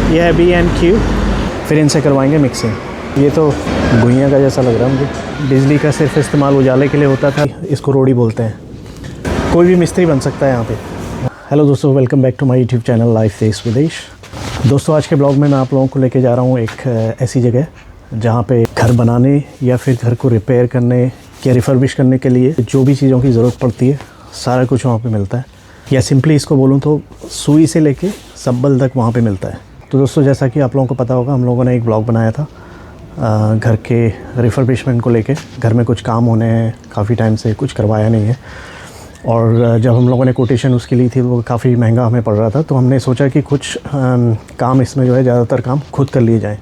ये है B&Q। फिर इनसे करवाएंगे मिक्सिंग। ये तो गुइयाँ का जैसा लग रहा है मुझे। बिजली का सिर्फ इस्तेमाल उजाले के लिए होता था, इसको रोड़ी बोलते हैं। कोई भी मिस्त्री बन सकता है यहाँ पे। हेलो दोस्तों, welcome back to my YouTube channel life Desh Videsh. दोस्तों, आज के ब्लॉग में मैं आप लोगों को लेके जा रहा हूँ एक ऐसी जगह जहाँ पे घर बनाने या फिर घर को रिपेयर करने या रिफर्बिश करने के लिए जो भी चीज़ों की ज़रूरत पड़ती है सारा कुछ वहाँ पे मिलता है, या सिंपली इसको बोलूँ तो सुई से लेके सब्बल तक वहाँ पे मिलता है। तो दोस्तों, जैसा कि आप लोगों को पता होगा, हम लोगों ने एक ब्लॉग बनाया था घर के रिफर्बिशमेंट को लेके। घर में कुछ काम होने हैं, काफ़ी टाइम से कुछ करवाया नहीं है, और जब हम लोगों ने कोटेशन उसकी ली थी वो काफ़ी महंगा हमें पड़ रहा था। तो हमने सोचा कि कुछ काम इसमें जो है ज़्यादातर काम खुद कर लिए जाएँ।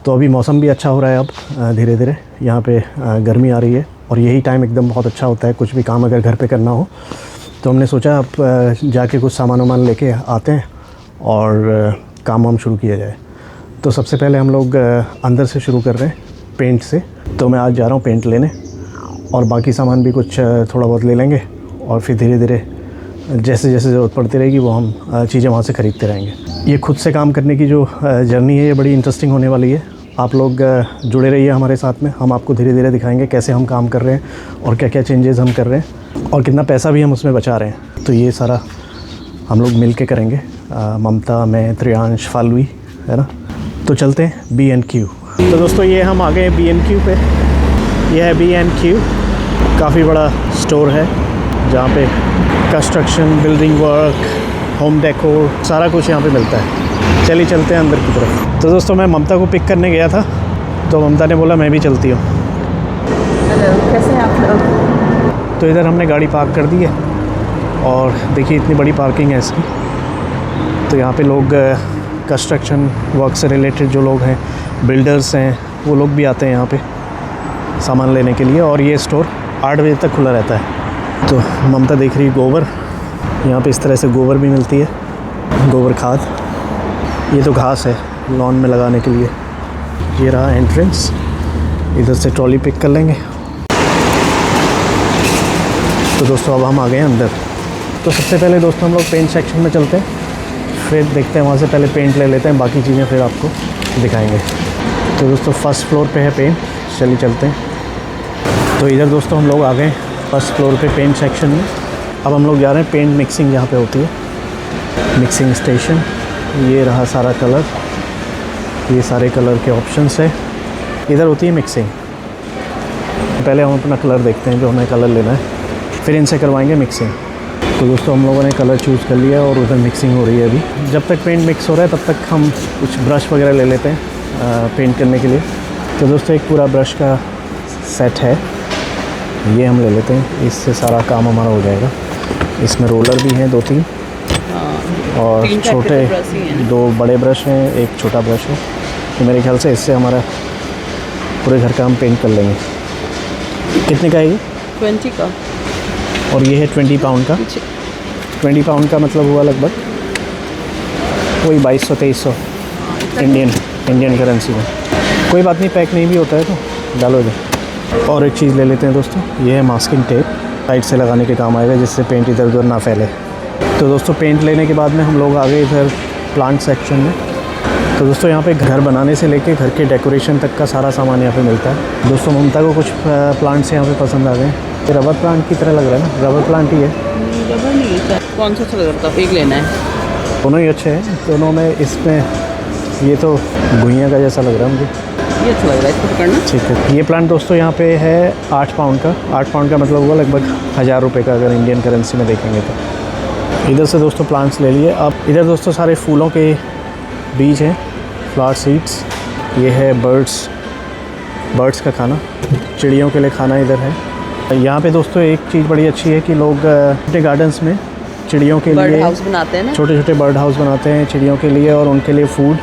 तो अभी मौसम भी अच्छा हो रहा है, अब धीरे धीरे यहाँ पे गर्मी आ रही है और यही टाइम एकदम बहुत अच्छा होता है कुछ भी काम अगर घर पे करना हो। तो हमने सोचा अब जाके कुछ सामान लेके आते हैं और काम वाम शुरू किया जाए। तो सबसे पहले हम लोग अंदर से शुरू कर रहे हैं, पेंट से। तो मैं आज जा रहा हूँ पेंट लेने, और बाकी सामान भी कुछ थोड़ा बहुत ले लेंगे, और फिर धीरे धीरे जैसे जैसे ज़रूरत पड़ती रहेगी वो हम चीज़ें वहाँ से ख़रीदते रहेंगे। ये खुद से काम करने की जो जर्नी है ये बड़ी इंटरेस्टिंग होने वाली है। आप लोग जुड़े रहिए हमारे साथ में। हम आपको धीरे धीरे दिखाएंगे कैसे हम काम कर रहे हैं और क्या क्या चेंजेस हम कर रहे हैं और कितना पैसा भी हम उसमें बचा रहे हैं। तो ये सारा हम लोग मिल के करेंगे, ममता, मैं, त्रियांश, फालवी, है ना। तो चलते हैं B&Q। तो दोस्तों, ये हम आ गए B&Q पे। ये है B&Q, काफ़ी बड़ा स्टोर है जहाँ पे construction, building work, home decor सारा कुछ यहाँ पे मिलता है। चलिए चलते हैं अंदर की तरफ। तो दोस्तों, मैं ममता को पिक करने गया था, तो ममता ने बोला मैं भी चलती हूँ। हेलो, कैसे हैं आप लोग? तो इधर हमने गाड़ी पार्क कर दी है, और देखिए इतनी बड़ी पार्किंग है इसकी। तो यहाँ पे लोग कंस्ट्रक्शन वर्क से रिलेटेड जो लोग हैं, बिल्डर्स हैं, वो लोग भी आते हैं यहाँ पे सामान लेने के लिए। और ये स्टोर 8 बजे तक खुला रहता है। तो ममता देख रही है गोबर, यहाँ पे इस तरह से गोबर भी मिलती है, गोबर खाद। ये तो घास है लॉन में लगाने के लिए। ये रहा एंट्रेंस, इधर से ट्रॉली पिक कर लेंगे। तो दोस्तों, अब हम आ गए हैं अंदर। तो सबसे पहले दोस्तों हम लोग पेंट सेक्शन में चलते हैं, फिर देखते हैं वहाँ से पहले पेंट ले लेते हैं, बाकी चीज़ें फिर आपको दिखाएंगे। तो दोस्तों, फर्स्ट फ्लोर पे है पेंट, चलिए चलते हैं। तो इधर दोस्तों हम लोग आ गए फर्स्ट फ्लोर पे पेंट सेक्शन में। अब हम लोग जा रहे हैं पेंट मिक्सिंग जहाँ पे होती है, मिक्सिंग स्टेशन। ये रहा सारा कलर, ये सारे कलर के ऑप्शंस है। इधर होती है मिक्सिंग। पहले हम अपना कलर देखते हैं जो हमें कलर लेना है, फिर इनसे करवाएंगे मिक्सिंग। तो दोस्तों, हम लोगों ने कलर चूज़ कर लिया और उधर मिक्सिंग हो रही है अभी। जब तक पेंट मिक्स हो रहा है तब तक हम कुछ ब्रश वगैरह ले लेते हैं पेंट करने के लिए। तो दोस्तों, एक पूरा ब्रश का सेट है, ये हम ले लेते हैं। इससे सारा काम हमारा हो जाएगा। इसमें रोलर भी हैं 2-3, और छोटे 2 बड़े ब्रश हैं, एक छोटा ब्रश है। तो मेरे ख्याल से इससे हमारा पूरे घर का हम पेंट कर लेंगे। कितने का है ये? 20 का। और ये है 20 पाउंड का। 20 पाउंड का मतलब हुआ लगभग वही 2200-2300 इंडियन करेंसी में। कोई बात नहीं, पैक नहीं भी होता है तो डालो इधर। और एक चीज़ ले लेते हैं दोस्तों, ये है मास्किंग टेप, साइड से लगाने के काम आएगा जिससे पेंट इधर उधर ना फैले। तो दोस्तों, पेंट लेने के बाद में हम लोग आ गए इधर प्लांट सेक्शन में। तो दोस्तों, यहाँ पे घर बनाने से लेके घर के डेकोरेशन तक का सारा सामान यहाँ पे मिलता है। दोस्तों, ममता को कुछ प्लांट्स यहाँ पे पसंद आ गए। ये रबर प्लांट की तरह लग रहा है ना, रबर प्लांट ही है। रबर नहीं है, कौन सा अच्छा लग रहा था? एक लेना है। दोनों ही अच्छे हैं, दोनों में। इसमें ये तो गुइयाँ का जैसा लग रहा है मुझे, ये अच्छा लग रहा है, इसको पकड़ना। ठीक है। ये प्लांट दोस्तों यहाँ पे है 8 पाउंड का। 8 पाउंड का मतलब हुआ लगभग 1000 रुपये का अगर इंडियन करेंसी में देखेंगे तो। इधर से दोस्तों प्लांट्स ले लिए। अब इधर दोस्तों सारे फूलों के बीज हैं, फ्लावर सीड्स। ये है बर्ड्स का खाना, चिड़ियों के लिए खाना इधर है। यहाँ पे दोस्तों एक चीज़ बड़ी अच्छी है कि लोग अपने गार्डन्स में चिड़ियों के लिए हाउस बनाते हैं ना, छोटे छोटे बर्ड हाउस बनाते हैं चिड़ियों के लिए, और उनके लिए फूड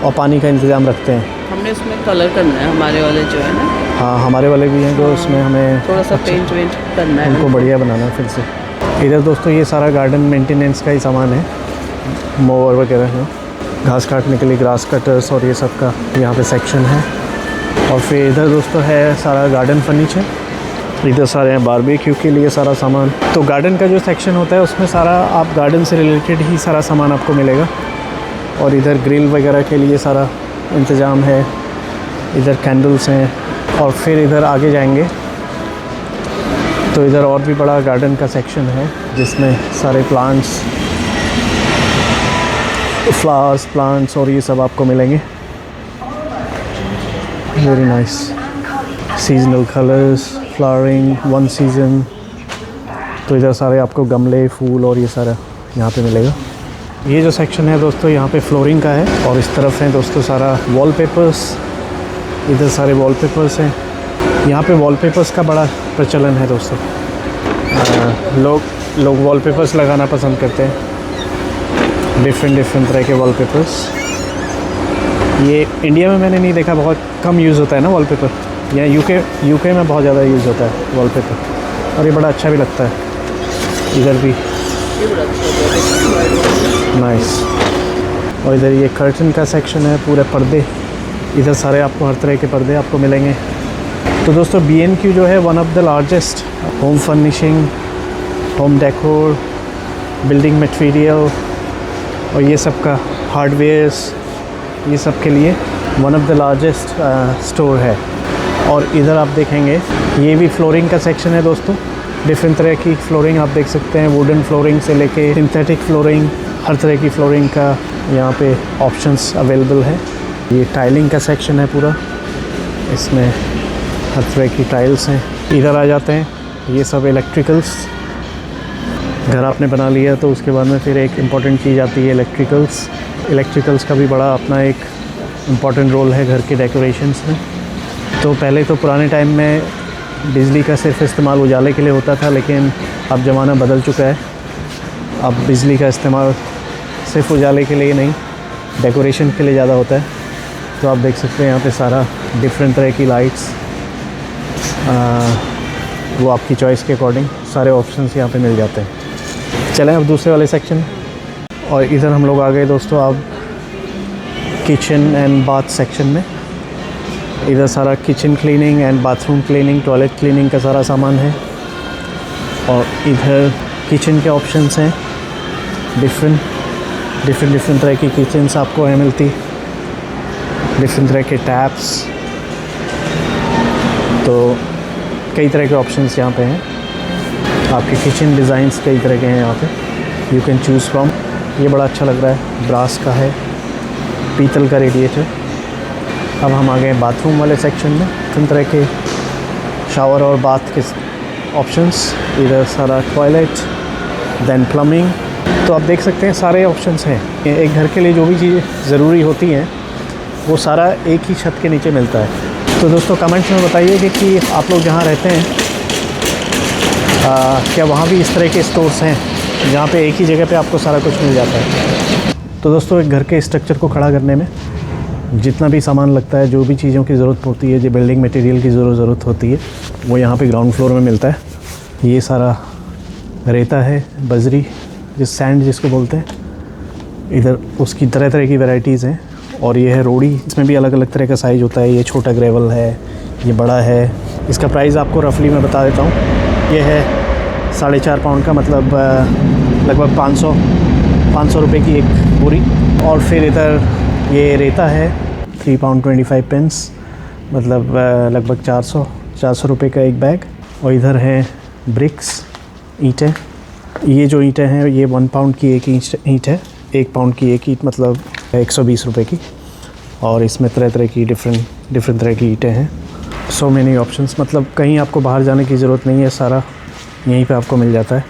और पानी का इंतज़ाम रखते हैं। हमने उसमें कलर करना है, हमारे वाले जो है ना। हाँ, हमारे वाले भी हैं जो उसमें हमें थोड़ा सा पेंट वेंट करना है, उनको बढ़िया बनाना है फिर से। इधर दोस्तों ये सारा गार्डन मेंटेनेंस का ही सामान है, मोवर वगैरह है, घास काटने के लिए ग्रास कटर्स और ये सब का यहाँ पे सेक्शन है। और फिर इधर दोस्तों है सारा गार्डन फर्नीचर। इधर सारे हैं बारबेक्यू के लिए सारा सामान। तो गार्डन का जो सेक्शन होता है उसमें सारा आप गार्डन से रिलेटेड ही सारा सामान आपको मिलेगा। और इधर ग्रिल वगैरह के लिए सारा इंतज़ाम है। इधर कैंडल्स हैं और फिर इधर आगे जाएंगे तो इधर और भी बड़ा गार्डन का सेक्शन है जिसमें सारे प्लांट्स, फ्लावर्स, प्लांट्स और ये सब आपको मिलेंगे। Very nice. Seasonal colours, flowering, one season. तो इधर सारे आपको गमले, फूल और ये सारा यहाँ पे मिलेगा। ये जो सेक्शन है दोस्तों यहाँ पे फ्लोरिंग का है और इस तरफ है दोस्तों सारा वॉलपेपर्स। इधर सारे वॉलपेपर्स हैं। यहाँ पे वॉलपेपर्स का बड़ा प्रचलन है दोस्तों। लोग वॉलपेपर्स लगाना पसंद करते हैं, डिफरेंट तरह के वॉलपेपर्स। ये इंडिया में मैंने नहीं देखा, बहुत कम यूज़ होता है ना वॉलपेपर। यहाँ यूके में बहुत ज़्यादा यूज़ होता है वॉलपेपर और ये बड़ा अच्छा भी लगता है। इधर भी नाइस। और इधर ये कर्टन का सेक्शन है, पूरे पर्दे। इधर सारे आपको हर तरह के पर्दे आपको मिलेंगे। तो दोस्तों B&Q जो है one of the largest home furnishing, home decor, building material और ये सब का हार्डवेयर्स, ये सब के लिए one of the largest store है। और इधर आप देखेंगे ये भी फ्लोरिंग का सेक्शन है दोस्तों। डिफरेंट तरह की फ्लोरिंग आप देख सकते हैं, वुडन फ्लोरिंग से लेके सिंथेटिक फ्लोरिंग, हर तरह की फ्लोरिंग का यहाँ पे ऑप्शंस अवेलेबल है। ये टाइलिंग का सेक्शन है पूरा, इसमें हर तरह की टाइल्स हैं। इधर आ जाते हैं, ये सब इलेक्ट्रिकल्स। घर आपने बना लिया तो उसके बाद में फिर एक इम्पॉर्टेंट चीज़ आती है इलेक्ट्रिकल्स। इलेक्ट्रिकल्स का भी बड़ा अपना एक इम्पॉर्टेंट रोल है घर के डेकोरेशंस में। तो पहले तो पुराने टाइम में बिजली का सिर्फ इस्तेमाल उजाले के लिए होता था, लेकिन अब ज़माना बदल चुका है। अब बिजली का इस्तेमाल सिर्फ उजाले के लिए नहीं, डेकोरेशन के लिए ज़्यादा होता है। तो आप देख सकते हैं यहाँ पे सारा डिफरेंट तरह की लाइट्स, वो आपकी चॉइस के अकॉर्डिंग सारे ऑप्शंस यहाँ पे मिल जाते हैं। चलें अब दूसरे वाले सेक्शन। और इधर हम लोग आ गए दोस्तों अब किचन एंड बाथ सेक्शन में। इधर सारा kitchen cleaning and bathroom cleaning, toilet cleaning का सारा सामान है। और इधर किचन के ऑप्शंस हैं, डिफरेंट तरह की किचन्स आपको यहाँ मिलती, डिफरेंट तरह के टैप्स। तो कई तरह के ऑप्शंस यहाँ पे हैं। आपके किचन डिज़ाइंस कई तरह के हैं यहाँ पे, यू कैन चूज़ फ्रॉम। ये बड़ा अच्छा लग रहा है, ब्रास का है, पीतल का रेडिएटर। अब हम आ गए बाथरूम वाले सेक्शन में। डिफरेंट तरह के शावर और बाथ के ऑप्शंस। इधर सारा टॉयलेट, देन प्लम्बिंग। तो आप देख सकते हैं सारे ऑप्शंस हैं। एक घर के लिए जो भी चीज़ें ज़रूरी होती हैं वो सारा एक ही छत के नीचे मिलता है। तो दोस्तों कमेंट्स में बताइए कि आप लोग जहाँ रहते हैं क्या वहाँ भी इस तरह के स्टोर्स हैं जहाँ पे एक ही जगह पे आपको सारा कुछ मिल जाता है। तो दोस्तों एक घर के स्ट्रक्चर को खड़ा करने में जितना भी सामान लगता है, जो भी चीज़ों की ज़रूरत होती है, जो बिल्डिंग मटेरियल की ज़रूरत होती है, वो यहाँ पे ग्राउंड फ्लोर में मिलता है। ये सारा रेता है, बजरी, जिस सैंड जिसको बोलते हैं। इधर उसकी तरह तरह की वैरायटीज़ हैं। और ये है रोड़ी, इसमें भी अलग अलग तरह का साइज़ होता है। ये छोटा ग्रेवल है, ये बड़ा है। इसका प्राइस आपको रफली मैं बता देता हूँ। ये है 4.5 पाउंड का, मतलब लगभग 500 रुपये की एक बोरी। और फिर इधर ये रेता है 3 पाउंड 25 पेंस, मतलब लगभग 400 रुपये का एक बैग। और इधर है ब्रिक्स, ईंटें। ये जो ईंटें हैं ये 1 पाउंड की एक ईंट है, 1 पाउंड की एक ईंट मतलब 120 रुपये की। और इसमें तरह तरह की डिफरेंट तरह की ईंटें हैं। सो मेनी ऑप्शंस, मतलब कहीं आपको बाहर जाने की ज़रूरत नहीं है, सारा यहीं पे आपको मिल जाता है।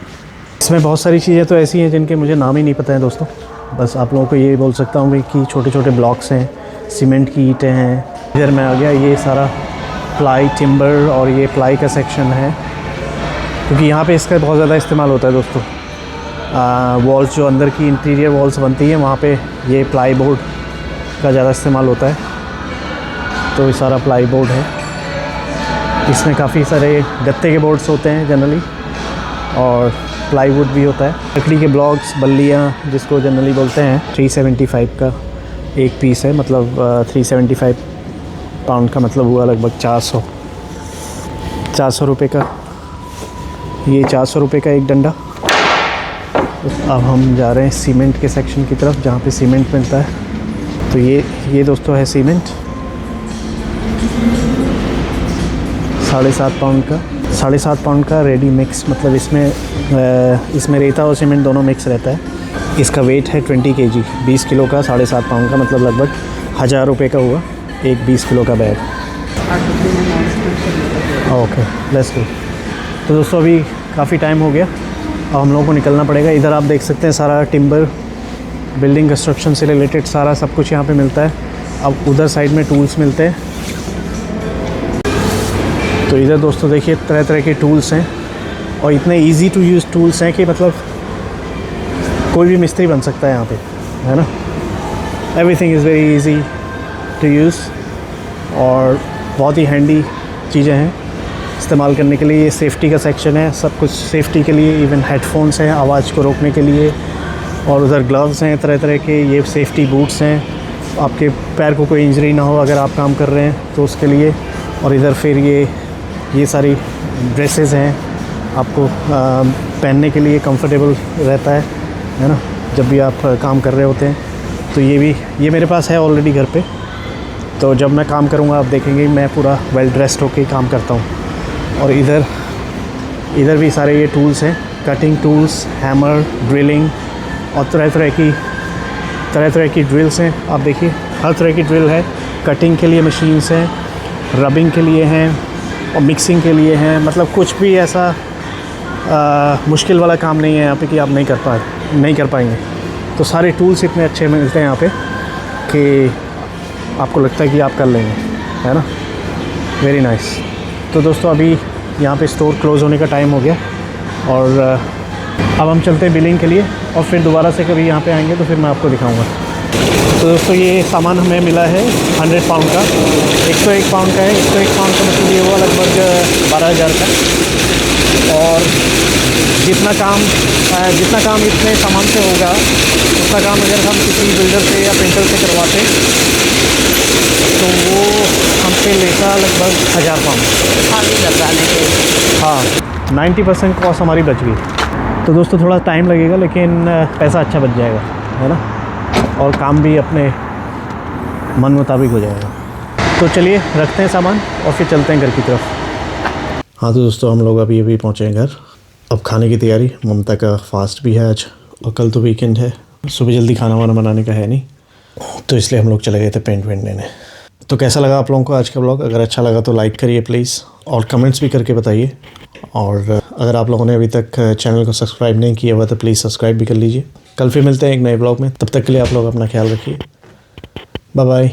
इसमें बहुत सारी चीज़ें तो ऐसी हैं जिनके मुझे नाम ही नहीं पता है दोस्तों। बस आप लोगों को ये बोल सकता हूँ कि छोटे छोटे ब्लॉक्स हैं, सीमेंट की ईंटें हैं। इधर मैं आ गया, ये सारा प्लाई, टिम्बर और ये प्लाई का सेक्शन है, क्योंकि यहाँ पे इसका बहुत ज़्यादा इस्तेमाल होता है दोस्तों। वॉल्स जो अंदर की इंटीरियर वॉल्स बनती हैं वहाँ पे ये प्लाई बोर्ड का ज़्यादा इस्तेमाल होता है। तो ये सारा प्लाई बोर्ड है। इसमें काफ़ी सारे गत्ते के बोर्ड्स होते हैं जनरली, और प्लाईवुड भी होता है। लकड़ी के ब्लॉक्स, बल्लियाँ जिसको जनरली बोलते हैं। 375 का एक पीस है, मतलब 375 पाउंड का मतलब हुआ लगभग 400 रुपये का। ये 400 रुपये का एक डंडा। अब हम जा रहे हैं सीमेंट के सेक्शन की तरफ जहाँ पे सीमेंट मिलता है। तो ये दोस्तों है सीमेंट 7.5 पाउंड का, 7.5 पाउंड का रेडी मिक्स, मतलब इसमें रेता और सीमेंट दोनों मिक्स रहता है। इसका वेट है 20 kg, 20 किलो का 7.5 पाउंड का, मतलब लगभग 1000 रुपये का हुआ एक 20 किलो का बैग। Okay, let's go. तो दोस्तों अभी काफ़ी टाइम हो गया, अब हम लोगों को निकलना पड़ेगा। इधर आप देख सकते हैं सारा टिम्बर, बिल्डिंग कंस्ट्रक्शन से रिलेटेड सारा सब कुछ यहाँ पे मिलता है। अब उधर साइड में टूल्स मिलते हैं। तो इधर दोस्तों देखिए तरह तरह के टूल्स हैं और इतने इजी टू यूज़ टूल्स हैं कि मतलब कोई भी मिस्त्री बन सकता है यहाँ पे, है ना। Everything is very easy to use और बहुत ही हैंडी चीज़ें हैं इस्तेमाल करने के लिए। ये सेफ्टी का सेक्शन है, सब कुछ सेफ्टी के लिए, इवन हेडफोन्स हैं आवाज़ को रोकने के लिए, और उधर ग्लव्स हैं तरह तरह के, ये सेफ्टी बूट्स हैं, आपके पैर को कोई इंजरी ना हो अगर आप काम कर रहे हैं तो उसके लिए। और इधर फिर ये सारी ड्रेसेस हैं, आपको पहनने के लिए कंफर्टेबल रहता है ना, जब भी आप काम कर रहे होते हैं। तो ये मेरे पास है ऑलरेडी घर पे, तो जब मैं काम करूँगा आप देखेंगे मैं पूरा वेल ड्रेस्ड होके काम करता हूँ। और इधर भी सारे ये टूल्स हैं, कटिंग टूल्स, हैमर, ड्रिलिंग और तरह तरह की ड्रिल्स हैं। आप देखिए हर तरह की ड्रिल है, कटिंग के लिए मशीन्स हैं, रबिंग के लिए हैं और मिक्सिंग के लिए हैं। मतलब कुछ भी ऐसा मुश्किल वाला काम नहीं है यहाँ पे कि आप नहीं कर पाएंगे। तो सारे टूल्स इतने अच्छे मिलते हैं यहाँ पे कि आपको लगता है कि आप कर लेंगे, है ना। Very nice. तो दोस्तों अभी यहाँ पे स्टोर क्लोज़ होने का टाइम हो गया और अब हम चलते हैं बिलिंग के लिए और फिर दोबारा से कभी यहाँ पे आएंगे तो फिर मैं आपको दिखाऊंगा। तो दोस्तों ये सामान हमें मिला है 100 पाउंड का, 101 पाउंड का है। 101 पाउंड का मतलब ये हुआ लगभग 12,000 का। और जितना काम इतने सामान से होगा उतना काम अगर हम किसी बिल्डर से या पेंटर से करवाते तो वो हमसे लेता लगभग 1000 पाउंड खाली लगाने के। हाँ, 90% कॉस्ट हमारी बच गई। तो दोस्तों थोड़ा टाइम लगेगा लेकिन पैसा अच्छा बच जाएगा, है ना, और काम भी अपने मन मुताबिक हो जाएगा। तो चलिए रखते हैं सामान और फिर चलते हैं घर की तरफ। हाँ तो दोस्तों हम लोग अभी पहुँचे हैं घर। अब खाने की तैयारी, ममता का फास्ट भी है आज और कल तो वीकेंड है, सुबह जल्दी खाना वाना बनाने का है नहीं, तो इसलिए हम लोग चले गए थे पेंट वेंट लेने। तो कैसा लगा आप लोगों को आज का व्लॉग? अगर अच्छा लगा तो लाइक करिए प्लीज़ और कमेंट्स भी करके बताइए। और अगर आप लोगों ने अभी तक चैनल को सब्सक्राइब नहीं किया हुआ तो प्लीज़ सब्सक्राइब भी कर लीजिए। कल फिर मिलते हैं एक नए व्लॉग में, तब तक के लिए आप लोग अपना ख्याल रखिए। Bye bye.